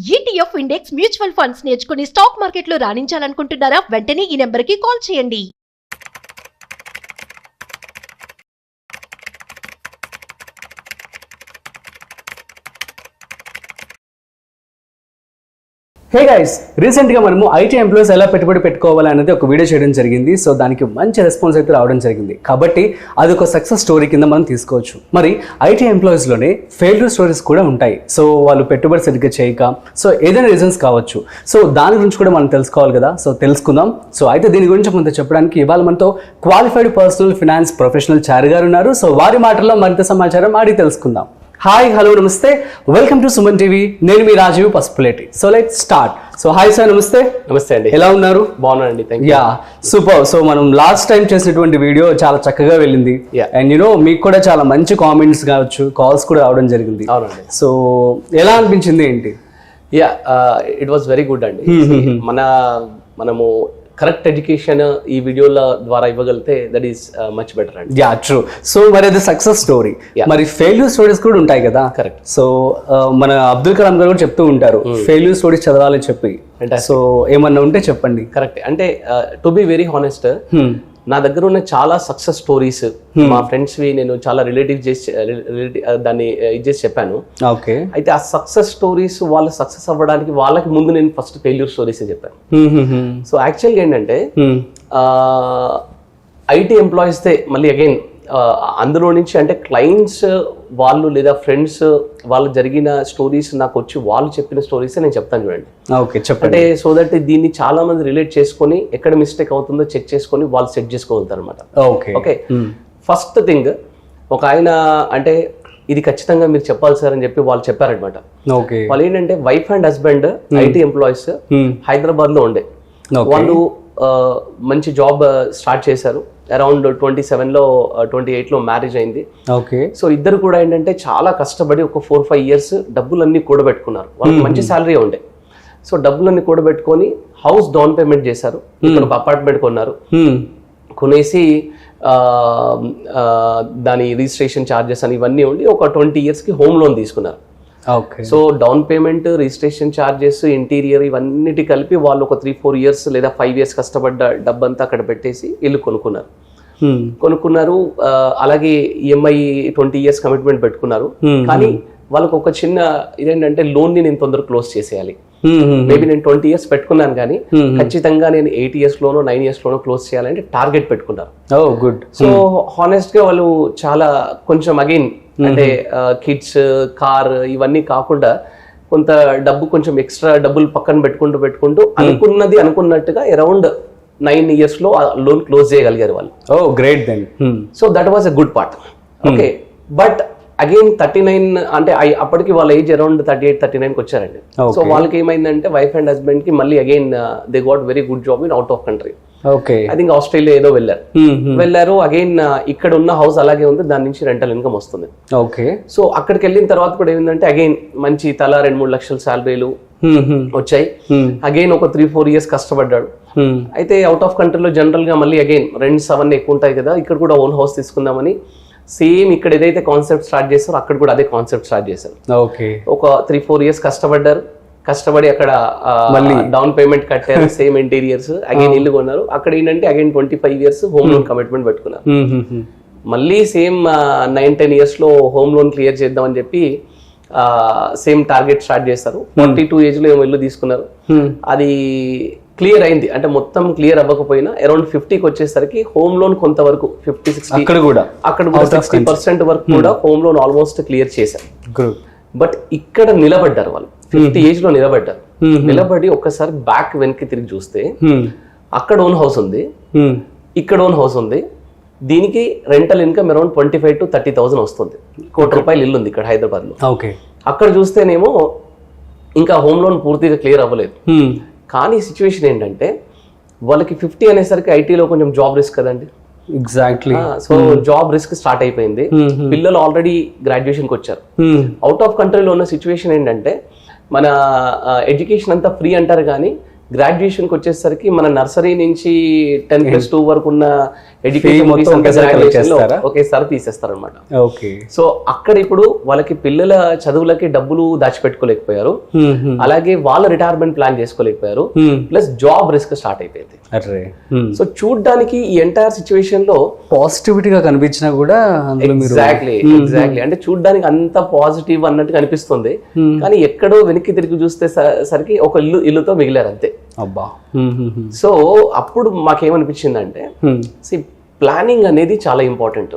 ETF index mutual funds నేర్చుకుని stock మార్కెట్లో రాణించాలనుకుంటున్నారా? వెంటనే ఈ నెంబర్కి కాల్ చేయండి. హే గైస్, రీసెంట్గా మనము ఐటీ ఎంప్లాయీస్ ఎలా పెట్టుబడి పెట్టుకోవాలనేది ఒక వీడియో చేయడం జరిగింది. సో దానికి మంచి రెస్పాన్స్ అయితే రావడం జరిగింది. కాబట్టి అది ఒక సక్సెస్ స్టోరీ కింద మనం తీసుకోవచ్చు. మరి ఐటీ ఎంప్లాయీస్లోనే ఫెయిల్యూర్ స్టోరీస్ కూడా ఉంటాయి. సో వాళ్ళు పెట్టుబడి సరిగ్గా చేయక, సో ఏదైనా రీజన్స్ కావచ్చు. సో దాని గురించి కూడా మనం తెలుసుకోవాలి కదా. సో తెలుసుకుందాం. సో అయితే దీని గురించి కొంత చెప్పడానికి ఇవాళ మనతో qualified personal finance professional Chari garu ఉన్నారు. సో వారి మాటల్లో మరింత సమాచారం అడిగి తెలుసుకుందాం. హాయ్, హలో, నమస్తే, వెల్కమ్ టు సుమన్ టీవీ. నేను మీ Rajeev Pasupuleti. So let's start. So hi sir, నమస్తే. నమస్తే అండి, ఎలా ఉన్నారు? బాగున్నానండి, థాంక్యూ. Yeah, super. సో మనం లాస్ట్ టైం చేసినటువంటి వీడియో చాలా చక్కగా వెళ్ళింది. అండ్ మీకు కూడా చాలా మంచి కామెంట్స్ కావచ్చు, కాల్స్ కూడా రావడం జరిగింది. అవునండి. సో ఎలా అనిపించింది ఏంటి? Yeah, it was very good అండి. మనము కరెక్ట్ ఎడ్యుకేషన్ ఈ వీడియోల ద్వారా ఇవ్వగలిగితే దట్ ఈస్ మచ్ బెటర్ అండి. Yeah, true. సో మరి అది సక్సెస్ స్టోరీ. మరి ఫెయిల్యూర్ స్టోరీస్ కూడా ఉంటాయి కదా. కరెక్ట్. సో మన అబ్దుల్ కలాం గారు కూడా చెప్తూ ఉంటారు ఫెయిల్యూర్ స్టోరీస్ చదవాలని చెప్పి. సో ఏమన్నా ఉంటే చెప్పండి. కరెక్ట్. అంటే టు బి వెరీ హానెస్ట్, నా దగ్గర ఉన్న చాలా సక్సెస్ స్టోరీస్ మా ఫ్రెండ్స్వి నేను చాలా దాన్ని ఇది చేసి చెప్పాను. ఓకే. అయితే ఆ సక్సెస్ స్టోరీస్ వాళ్ళు సక్సెస్ అవ్వడానికి వాళ్ళకి ముందు నేను ఫస్ట్ ఫెయిల్యూర్ స్టోరీస్ చెప్పాను. సో యాక్చువల్గా ఏంటంటే ఐటీ ఎంప్లాయీస్దే మళ్ళీ అగైన్ అందులో నుంచి అంటే క్లయింట్స్ వాళ్ళు లేదా ఫ్రెండ్స్ వాళ్ళు జరిగిన స్టోరీస్ నాకు వచ్చి వాళ్ళు చెప్పిన స్టోరీస్ నేను చెప్తాను చూడండి. ఓకే, చెప్పండి. అంటే సో దట్ దీన్ని చాలా మంది రిలేట్ చేసుకొని ఎక్కడ మిస్టేక్ అవుతుందో చెక్ చేసుకొని వాళ్ళు సెట్ చేసుకోగలుగుతారు అనమాట. ఓకే. ఓకే, ఫస్ట్ థింగ్ ఒక ఆయన అంటే ఇది ఖచ్చితంగా మీరు చెప్పాలి సార్ అని చెప్పి వాళ్ళు చెప్పారనమాట. ఓకే. వాళ్ళు ఏంటంటే wife and husband IT employees Hyderabad లో ఉండే వాళ్ళు మంచి జాబ్ స్టార్ట్ చేశారు. అరౌండ్ 27లో 28లో మ్యారేజ్ అయింది. ఓకే. సో ఇద్దరు కూడా ఏంటంటే చాలా కష్టపడి ఒక 4-5 years డబ్బులన్నీ కూడబెట్టుకున్నారు. వాళ్ళకి మంచి శాలరీ ఉండే. సో డబ్బులన్నీ కూడబెట్టుకొని హౌస్ డౌన్ పేమెంట్ చేశారు. ఇక్కడ ఒక అపార్ట్మెంట్ కొన్నారు. కొనేసి దాని రిజిస్ట్రేషన్ ఛార్జెస్ అని ఇవన్నీ ఉండి ఒక 20 yearsకి హోమ్ లోన్ తీసుకున్నారు. So down payment, registration charges, interior ఇవన్నిటి కలిపి వాళ్ళు ఒక 3-4 years లేదా 5 years కష్టపడ్డ డబ్బంతా అక్కడ పెట్టేసి ఇల్లు కొనుక్కున్నారు. అలాగే ఈఎంఐ 20 years కమిట్మెంట్ పెట్టుకున్నారు. కానీ వాళ్ళకు ఒక చిన్న ఇదేంటంటే లోన్ ని నేను తొందరగా క్లోజ్ చేసేయాలి. మేబీ నేను 20 years పెట్టుకున్నాను కానీ ఖచ్చితంగా నేను 8 years లోనో 9 years లోనో క్లోజ్ చేయాలంటే టార్గెట్ పెట్టుకున్నారు. గుడ్. సో హానెస్ట్ గా వాళ్ళు చాలా కొంచెం అగైన్ అంటే కిడ్స్, కార్ ఇవన్నీ కాకుండా కొంత డబ్బు కొంచెం ఎక్స్ట్రా డబ్బులు పక్కన పెట్టుకుంటూ అనుకున్నట్టుగా అరౌండ్ 9 years లో లోన్ క్లోజ్ చేయగలిగారు వాళ్ళు. Great then. So that was a good part. Okay, but again 39 అంటే అప్పటికి వాళ్ళ ఏజ్ అరౌండ్ 38-39కి వచ్చారండి. సో వాళ్ళకి ఏమైందంటే వైఫ్ అండ్ హస్బెండ్ కి మళ్ళీ again they got very good job in out of country. Okay. I think Australia ఏదో వెళ్ళారు. అగైన్ ఇక్కడ ఉన్న హౌస్ అలాగే ఉంది, దాని నుంచి రెంటల్ ఇన్కమ్ వస్తుంది. ఓకే. సో అక్కడికి వెళ్ళిన తర్వాత కూడా ఏమిందంటే అగైన్ మంచి తలా 2-3 లక్షల శాలరీలు వచ్చాయి. అగైన్ ఒక 3-4 years కష్టపడ్డాడు. అయితే అవుట్ ఆఫ్ కంట్రీలో జనరల్ గా మళ్ళీ అగైన్ రెంట్స్ అవన్నీ ఎక్కువ ఉంటాయి కదా, ఇక్కడ కూడా ఓన్ హౌస్ తీసుకుందామని సేమ్ ఇక్కడ ఏదైతే కాన్సెప్ట్ స్టార్ట్ చేస్తారో అక్కడ కూడా అదే కాన్సెప్ట్ స్టార్ట్ చేశారు. ఓకే. ఒక 3-4 years కష్టపడి అక్కడ డౌన్ పేమెంట్ కట్టారు. సేమ్ ఇంటీరియర్స్, అగైన్ ఇల్లు కొన్నారు. అక్కడ ఏంటంటే again 25 years home loan commitment పెట్టుకున్నారు. మళ్ళీ సేమ్ 9-10 years లో హోమ్ లోన్ క్లియర్ చేద్దామని చెప్పి సేమ్ టార్గెట్ స్టార్ట్ చేస్తారు. 42 age లో ఏమో ఇల్లు తీసుకున్నారు. అది క్లియర్ అయింది. అంటే మొత్తం క్లియర్ అవ్వకపోయినా అరౌండ్ 50కి వచ్చేసరికి హోమ్ లోన్ కొంతవరకు 50-60 అక్కడ కూడా 60% వరకు కూడా హోమ్ లోన్ ఆల్మోస్ట్ క్లియర్ చేశారు. బట్ ఇక్కడ నిలబడ్డారు వాళ్ళు, 50 age లో నిలబడ్డారు. నిలబడి ఒక్కసారి బ్యాక్ వెనక్కి తిరిగి చూస్తే అక్కడ ఓన్ హౌస్ ఉంది, ఇక్కడ ఓన్ హౌస్ ఉంది. దీనికి రెంటల్ ఇన్కమ్ అరౌండ్ 25,000-30,000 వస్తుంది. ₹1,00,00,000 ఇల్లు ఉంది ఇక్కడ హైదరాబాద్ లో. అక్కడ చూస్తేనేమో ఇంకా హోమ్ లోన్ పూర్తిగా క్లియర్ అవ్వలేదు. కానీ సిచ్యువేషన్ ఏంటంటే వాళ్ళకి 50 అనేసరికి ఐటీలో కొంచెం జాబ్ రిస్క్ కదండి. Exactly. So job risk start అయిపోయింది. పిల్లలు ఆల్రెడీ గ్రాడ్యుయేషన్కి వచ్చారు. అవుట్ ఆఫ్ కంట్రీలో ఉన్న సిచ్యువేషన్ ఏంటంటే మన ఎడ్యుకేషన్ అంతా ఫ్రీ అంటారు కానీ గ్రాడ్యుయేషన్కి వచ్చేసరికి మన నర్సరీ నుంచి 10+2 వరకు ఉన్న ఎడ్యుకేషన్ మొత్తం ఒకేసారి తీసేస్తారనమాట. ఓకే. సో అక్కడ ఇప్పుడు వాళ్ళకి పిల్లల చదువులకి డబ్బులు దాచిపెట్టుకోలేకపోయారు, అలాగే వాళ్ళ రిటైర్మెంట్ ప్లాన్ చేసుకోలేకపోయారు, ప్లస్ జాబ్ రిస్క్ స్టార్ట్ అయిపోయింది. సో చూడ్డానికి ఈ ఎంటైర్ సిచ్యువేషన్ లో పాజిటివిటీగా కనిపించినా కూడా ఎగ్జాక్ట్లీ అంటే చూడ్డానికి అంత పాజిటివ్ అన్నట్టు కనిపిస్తుంది, కానీ ఎక్కడో వెనక్కి తిరిగి చూస్తే సరికి ఒక ఇల్లుతో మిగిలారు అంతే. అబ్బా. సో అప్పుడు మాకేమనిపించిందంటే ప్లానింగ్ అనేది చాలా ఇంపార్టెంట్.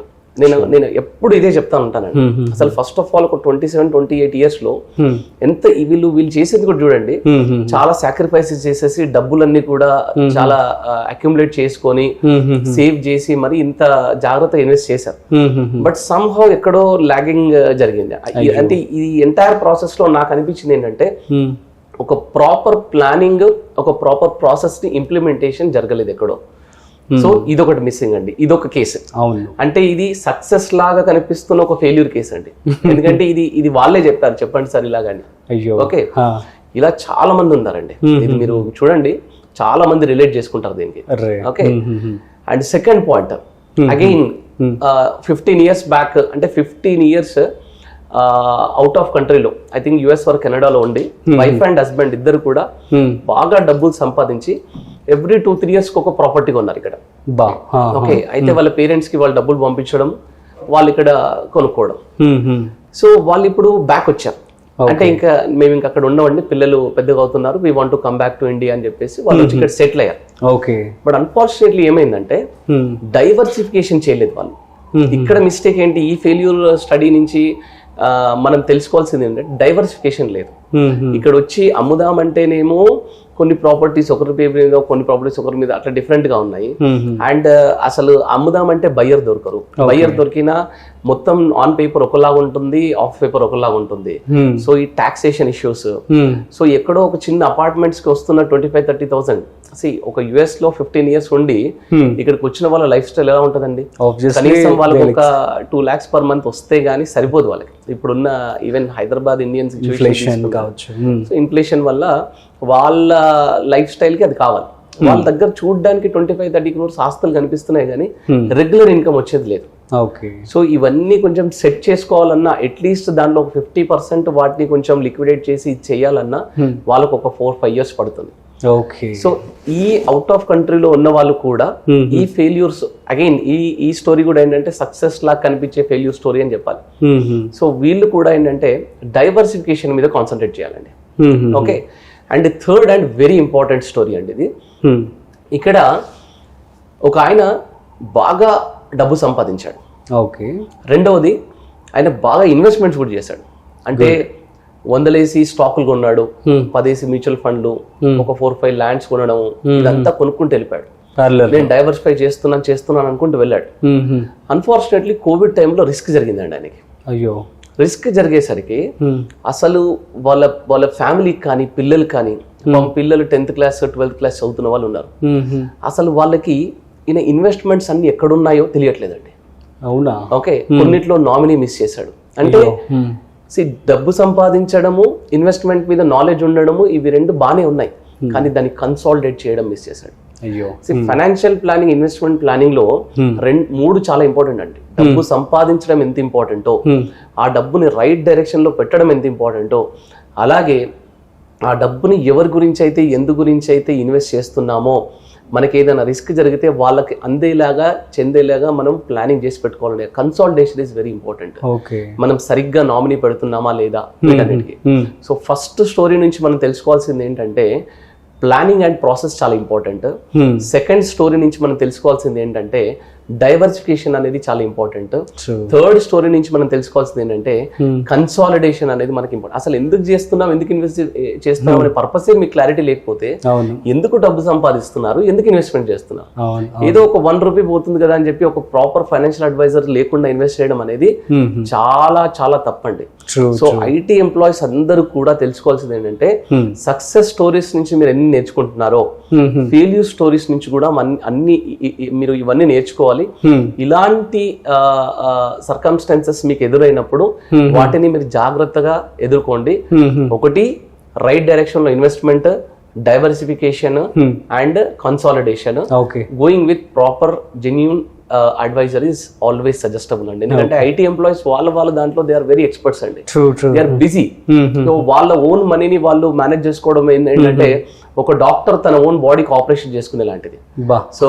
నేను ఎప్పుడు ఇదే చెప్తా ఉంటానండి. అసలు ఫస్ట్ ఆఫ్ ఆల్ ఒక 27-28 ఇయర్స్ లో ఎంత వీళ్ళు చేసేది కూడా చూడండి, చాలా సాక్రిఫైసెస్ చేసేసి డబ్బులన్నీ కూడా చాలా అక్యుములేట్ చేసుకొని సేవ్ చేసి మరి ఇంత జాగ్రత్తగా ఇన్వెస్ట్ చేశారు. బట్ సమ్ హౌ ఎక్కడో లాగింగ్ జరిగింది. అంటే ఈ ఎంటైర్ ప్రాసెస్ లో నాకు అనిపించింది ఏంటంటే ఒక ప్రాపర్ ప్లానింగ్, ఒక ప్రాపర్ ప్రాసెస్ ని ఇంప్లిమెంటేషన్ జరగలేదు ఎక్కడో. సో ఇదొకటి మిస్సింగ్ అండి, ఇదొక కేసు. అంటే ఇది సక్సెస్ లాగా కనిపిస్తున్న ఒక ఫెయిల్యూర్ కేసు అండి. ఎందుకంటే ఇది వాళ్ళే చెప్పారు, చెప్పండి సార్ ఇలాగని. ఓకే, ఇలా చాలా మంది ఉన్నారండి. ఇది మీరు చూడండి, చాలా మంది రిలేట్ చేసుకుంటారు దీనికి. Okay. And second point again 15 years back, అంటే 15 years అవుట్ ఆఫ్ కంట్రీలో, ఐ థింక్ US ఆర్ కెనడాలో ఉండి వైఫ్ అండ్ హస్బెండ్ ఇద్దరు కూడా బాగా డబ్బులు సంపాదించి ఎవ్రీ 2-3 years ఒక ప్రాపర్టీ కొన్నారు ఇక్కడ. ఓకే. అయితే వాళ్ళ పేరెంట్స్ కి వాళ్ళు డబ్బులు పంపించడం, వాళ్ళు ఇక్కడ కొనుక్కోవడం. సో వాళ్ళు ఇప్పుడు బ్యాక్ వచ్చారు. అంటే ఇంకా మేము ఇంకా అక్కడ ఉండవండి, పిల్లలు పెద్దగా అవుతున్నారు, we want to come back to India అని చెప్పేసి వాళ్ళు వచ్చి ఇక్కడ సెటిల్ అయ్యారు. ఓకే. బట్ అన్ఫార్చునేట్లీ ఏమైందంటే డైవర్సిఫికేషన్ చేయలేదు వాళ్ళు. ఇక్కడ మిస్టేక్ ఏంటి, ఈ ఫెయిల్యూర్ స్టడీ నుంచి మనం తెలుసుకోవాల్సింది ఏంటంటే డైవర్సిఫికేషన్ లేదు. ఇక్కడ వచ్చి అమ్ముదామంటేనేమో కొన్ని ప్రాపర్టీస్ ఒకరి పేరు మీద, కొన్ని ప్రాపర్టీస్ ఒకరి మీద, అట్లా డిఫరెంట్ గా ఉన్నాయి. అండ్ అసలు అమ్ముదామంటే బయ్యర్ దొరకరు. బయ్యర్ దొరికినా మొత్తం ఆన్ పేపర్ ఒకలాగా ఉంటుంది, ఆఫ్ పేపర్ ఒకలాగా ఉంటుంది. సో ఈ టాక్సేషన్ ఇష్యూస్. సో ఎక్కడో ఒక చిన్న అపార్ట్మెంట్స్ కి వస్తున్న 25-30,000, ఒక US లో 15 years ఉండి ఇక్కడికి వచ్చిన వాళ్ళ లైఫ్ స్టైల్ ఎలా ఉంటుందండి? కనీసం వాళ్ళకి ఒక 2 lakhs per month వస్తే గానీ సరిపోదు వాళ్ళకి. ఇప్పుడున్న ఈవెన్ హైదరాబాద్ ఇండియన్ సిచ్యువేషన్ కావచ్చు, సో ఇన్ఫ్లేషన్ వల్ల వాళ్ళ లైఫ్ స్టైల్ కి అది కావాలి. వాళ్ళ దగ్గర చూడడానికి 25-30 crores ఆస్తులు కనిపిస్తున్నాయి కానీ రెగ్యులర్ ఇన్కమ్ వచ్చేది లేదు. సో ఇవన్నీ కొంచెం సెట్ చేసుకోవాలన్నా అట్లీస్ట్ దాంట్లో ఒక 50% వాటిని కొంచెం లిక్విడేట్ చేసి చేయాలన్నా వాళ్ళకు ఒక 4-5 years పడుతుంది. సో ఈ అవుట్ ఆఫ్ కంట్రీలో ఉన్న వాళ్ళు కూడా ఈ ఫెయిల్యూర్స్, అగైన్ ఈ స్టోరీ కూడా ఏంటంటే సక్సెస్ లా కనిపించే ఫెయిల్యూర్ స్టోరీ అని చెప్పాలి. సో వీళ్ళు కూడా ఏంటంటే డైవర్సిఫికేషన్ మీద కాన్సన్ట్రేట్ చేయాలండి. Okay. And third and very important story అండి ఇది. ఇక్కడ ఒక ఆయన బాగా డబ్బు సంపాదించాడు. ఓకే. రెండవది ఆయన బాగా ఇన్వెస్ట్మెంట్స్ కూడా చేశాడు. అంటే 100 స్టాకులు కొన్నాడు, 10 మ్యూచువల్ ఫండ్లు, ఒక 4-5 ల్యాండ్స్ కొనడం, ఇదంతా కొనుక్కుంటూ వెళ్ళిపోయాడు. నేను డైవర్సిఫై చేస్తున్నాను అనుకుంటూ వెళ్ళాడు. అన్ఫార్చునేట్లీ కోవిడ్ టైంలో రిస్క్ జరిగిందండి ఆయనకి. అయ్యో. రిస్క్ జరిగేసరికి అసలు వాళ్ళ ఫ్యామిలీకి కానీ పిల్లలు కానీ, పిల్లలు 10th class 12th class చదువుతున్న వాళ్ళు ఉన్నారు, అసలు వాళ్ళకి ఈయన ఇన్వెస్ట్మెంట్స్ అన్ని ఎక్కడున్నాయో తెలియట్లేదండి. అవునా? ఓకే. కొన్నిట్లో నామినీ మిస్ చేశాడు. అంటే డబ్బు సంపాదించడము, ఇన్వెస్ట్మెంట్ మీద నాలెడ్జ్ ఉండడము, ఇవి రెండు బాగానే ఉన్నాయి, కానీ దాన్ని కన్సాలిడేట్ చేయడం మిస్ చేశాడు. అయ్యో. ఫైనాన్షియల్ ప్లానింగ్, ఇన్వెస్ట్మెంట్ ప్లానింగ్ లో 3 చాలా ఇంపార్టెంట్ అండి. డబ్బు సంపాదించడం ఎంత ఇంపార్టెంటో, ఆ డబ్బుని రైట్ డైరెక్షన్ లో పెట్టడం ఎంత ఇంపార్టెంటో, అలాగే ఆ డబ్బుని ఎవరి గురించి అయితే, ఎందు గురించి అయితే ఇన్వెస్ట్ చేస్తున్నామో, మనకి ఏదైనా రిస్క్ జరిగితే వాళ్ళకి అందేలాగా చెందేలాగా మనం ప్లానింగ్ చేసి పెట్టుకోవాలి. Consolidation is very important. మనం సరిగ్గా నామినీ పెడుతున్నామా లేదా వీటన్నిటికి. సో ఫస్ట్ స్టోరీ నుంచి మనం తెలుసుకోవాల్సింది ఏంటంటే ప్లానింగ్ అండ్ ప్రాసెస్ చాలా ఇంపార్టెంట్. సెకండ్ స్టోరీ నుంచి మనం తెలుసుకోవాల్సింది ఏంటంటే డైవర్సిఫికేషన్ అనేది చాలా ఇంపార్టెంట్. థర్డ్ స్టోరీ నుంచి మనం తెలుసుకోవాల్సింది ఏంటంటే కన్సాలిడేషన్ అనేది మనకి ఇంపార్టెంట్. అసలు ఎందుకు చేస్తున్నాం, ఎందుకు ఇన్వెస్ట్ చేస్తున్నాం అనే పర్పసే మీకు క్లారిటీ లేకపోతే ఎందుకు డబ్బు సంపాదిస్తున్నారు, ఎందుకు ఇన్వెస్ట్మెంట్ చేస్తున్నారు, ఏదో ఒక 1 రూపీ పోతుంది కదా అని చెప్పి ఒక ప్రాపర్ ఫైనాన్షియల్ అడ్వైజర్ లేకుండా ఇన్వెస్ట్ చేయడం అనేది చాలా చాలా తప్పండి. సో ఐటీ ఎంప్లాయీస్ అందరూ కూడా తెలుసుకోవాల్సింది ఏంటంటే సక్సెస్ స్టోరీస్ నుంచి మీరు ఎన్ని నేర్చుకుంటున్నారో, ఫెయిల్యూర్ స్టోరీస్ నుంచి కూడా అన్ని మీరు ఇవన్నీ నేర్చుకోవాలి. ఇలాంటి సర్కమ్స్టాన్సెస్ మీకు ఎదురైనప్పుడు వాటిని మీరు జాగ్రత్తగా ఎదుర్కోండి. ఒకటి రైట్ డైరెక్షన్ లో investment, diversification and consolidation, okay going with proper genuine adviser is always suggestable అండి. ఎందుకంటే ఐటీ ఎంప్లాయీస్ వాళ్ళ దాంట్లో దే ఆర్ వెరీ ఎక్స్పర్ట్స్ అండి. They are busy. సో వాళ్ళ ఓన్ మనీని వాళ్ళు మేనేజ్ చేసుకోవడం ఏంటంటే ఒక డాక్టర్ తన ఓన్ బాడీకి ఆపరేషన్ చేసుకునే లాంటిది. సో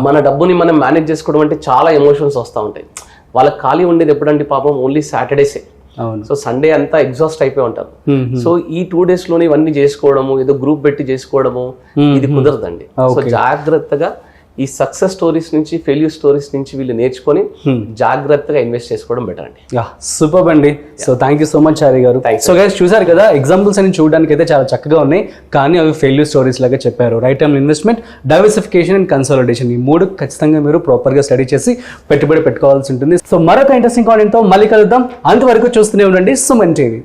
మన డబ్బుని మనం మేనేజ్ చేసుకోవడం అంటే చాలా ఎమోషన్స్ వస్తూ ఉంటాయి. వాళ్ళకి ఖాళీ ఉండేది ఎప్పుడంటే పాపం ఓన్లీ సాటర్డేసే. సో సండే అంతా ఎగ్జాస్ట్ అయిపోయి ఉంటారు. సో ఈ 2 days లోనే ఇవన్నీ చేసుకోవడము, ఏదో గ్రూప్ పెట్టి చేసుకోవడము ఇది కుదరదండి. సో జాగ్రత్తగా ఈ సక్సెస్ స్టోరీస్ నుంచి, ఫెయిల్యూర్ స్టోరీస్ నుంచి వీళ్ళు నేర్చుకొని జాగ్రత్తగా ఇన్వెస్ట్ చేసుకోవడం బెటర్ అండి. సూపర్ అండి. So thank you so much Hari garu. So guys చూసారు కదా, ఎగ్జాంపుల్స్ అని చూడడానికి అయితే చాలా చక్కగా ఉన్నాయి, కానీ అవి ఫెయిల్యూర్ స్టోరీస్ లాగా చెప్పారు. Right time investment, diversification and consolidation, ఈ 3 ఖచ్చితంగా మీరు ప్రాపర్గా స్టడీ చేసి పెట్టుబడి పెట్టుకోవాల్సి ఉంటుంది. సో మరొక ఇంట్రెస్టింగ్ కాంటెంట్తో మళ్ళీ కలుద్దాం. అంతవరకు చూస్తూనే ఉండండి సుమన్ టీవీ.